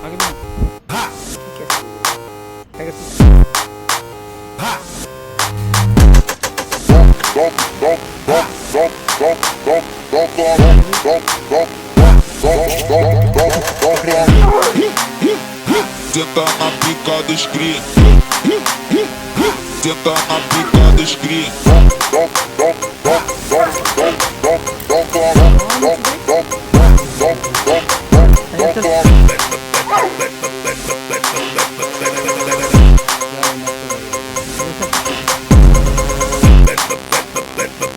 Magno. O que é? Pega tudo. Senta na pica dos cria. Senta na pica dos cria. Aí eu tô